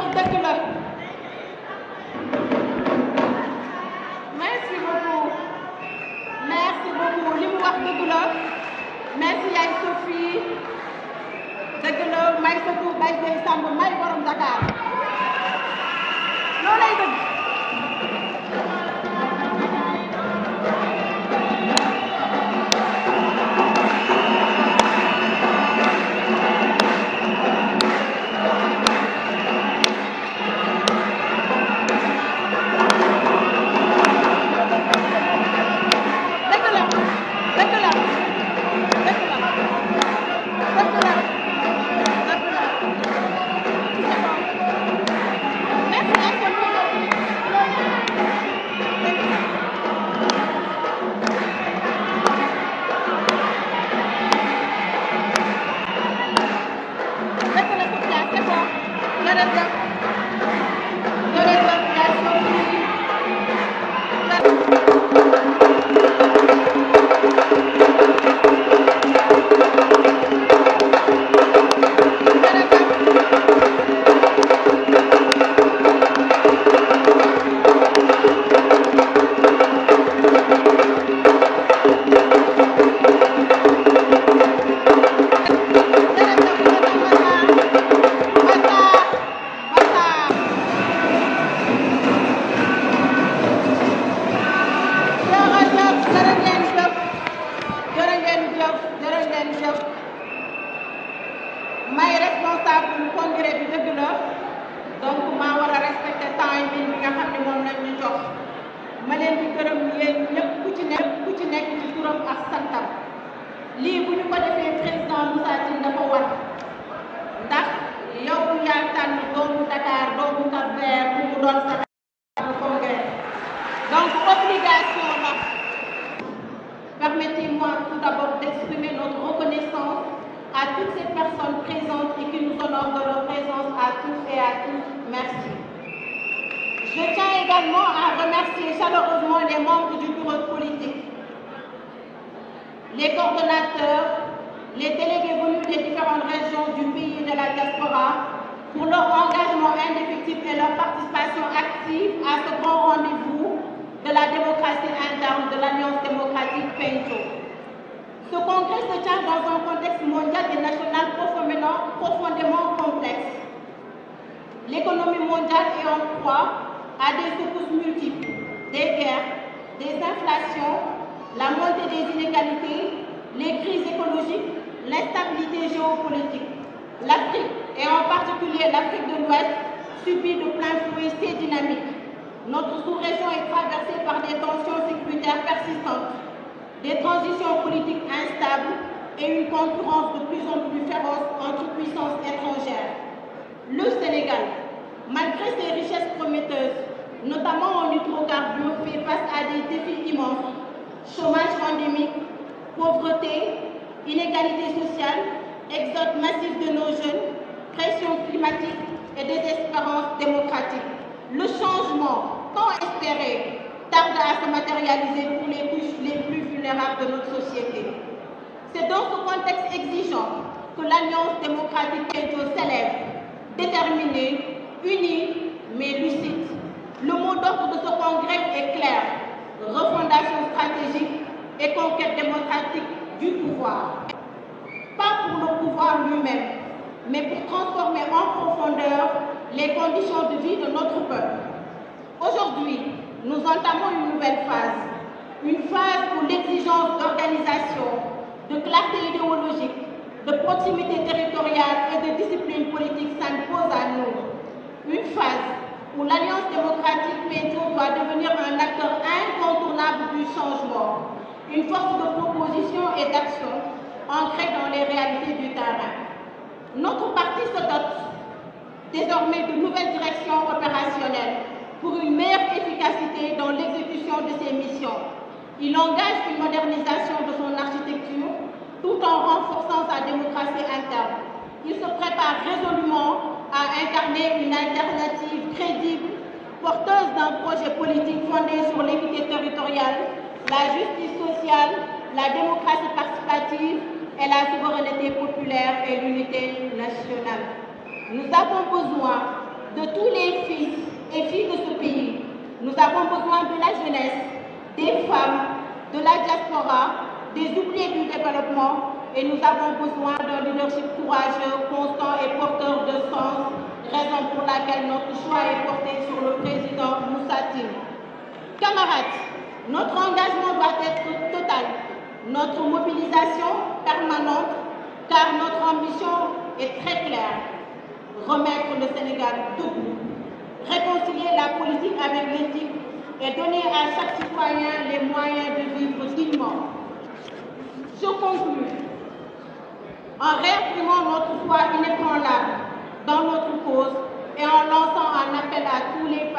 wax dëgg la. Merci beaucoup li mu wax dëgg la. Merci yaay Sophie dëgg la may sa tur bay Gueye Samb may borom Dakar loolu lay dëgg. may responsable congrès bi dëgg la donc maa war a respecter temps bi nga xam ne moom lañ ñu jox ma leen di gërëm yéen ñëpp ku ci nekk ci turam ak santam lii bu ñu ko defee président Moussa Tine dafa war ndax yow yaa tànn doomu Dakar doomu Cap-Vert bu mu doon sa congrès donc obligation la. Permettez-moi tout d'abord d'exprimer notre reconnaissance à toutes ces personnes présentes et qui nous honorent de leur présence, à tous et à toutes. Merci. Je tiens également à remercier chaleureusement les membres du bureau politique, les coordonnateurs, les délégués venus des différentes régions du pays et de la diaspora pour leur engagement indéfectible et leur participation active à ce grand rendez-vous de la démocratie interne de l'Alliance démocratique PENCO. Ce congrès se tient dans un contexte mondial et national profondément complexe. L'économie mondiale est en proie à des secousses multiples, des guerres, des inflations, la montée des inégalités, les crises écologiques, l'instabilité géopolitique. L'Afrique, et en particulier l'Afrique de l'Ouest, subit de plein fouet ces dynamiques. Notre sous-région est traversée par des tensions sécuritaires persistantes, des transitions politiques instables et une concurrence de plus en plus féroce entre puissances étrangères. Le Sénégal, malgré ses richesses prometteuses, notamment en hydrocarbures, fait face à des défis immenses: chômage endémique, pauvreté, inégalité sociale, exode massif de nos jeunes, pression climatique et désespérance démocratique. Le changement, tant espéré, tarde à se matérialiser pour les couches les plus vulnérables de notre société. C'est dans ce contexte exigeant que l'Alliance démocratique PENCO s'élève, déterminée, unie, mais lucide. Le mot d'ordre de ce congrès est clair: refondation stratégique et conquête démocratique du pouvoir. Pas pour le pouvoir lui-même, mais pour transformer en profondeur les conditions de vie de notre peuple. Aujourd'hui, nous entamons une nouvelle phase où l'exigence d'organisation, de clarté idéologique, de proximité territoriale et de discipline politique s'impose à nous. Une phase où l'Alliance démocratique PENCO doit devenir un acteur incontournable du changement, une force de proposition et d'action ancrée dans les réalités du terrain. Notre parti se dote désormais de nouvelles directions opérationnelles pour une meilleure efficacité dans l'exécution de ses missions. Il engage une modernisation de son architecture tout en renforçant sa démocratie interne. Il se prépare résolument à incarner une alternative crédible, porteuse d'un projet politique fondé sur l'équité territoriale, la justice sociale, la démocratie participative et la souveraineté populaire et l'unité nationale. Nous avons besoin de tous les fils et filles de ce pays. Nous avons besoin de la jeunesse, des femmes, de la diaspora, des oubliés du développement, et nous avons besoin d'un leadership courageux, constant et porteur de sens, raison pour laquelle notre choix est porté sur le président Moussa Tine. Camarades, notre engagement doit être total, notre mobilisation permanente, car notre ambition est très claire. Remettre le Sénégal debout, réconcilier la politique avec l'éthique et donner à chaque citoyen les moyens de vivre dignement. Je conclue en réaffirmant notre foi inébranlable dans notre cause et en lançant un appel à tous les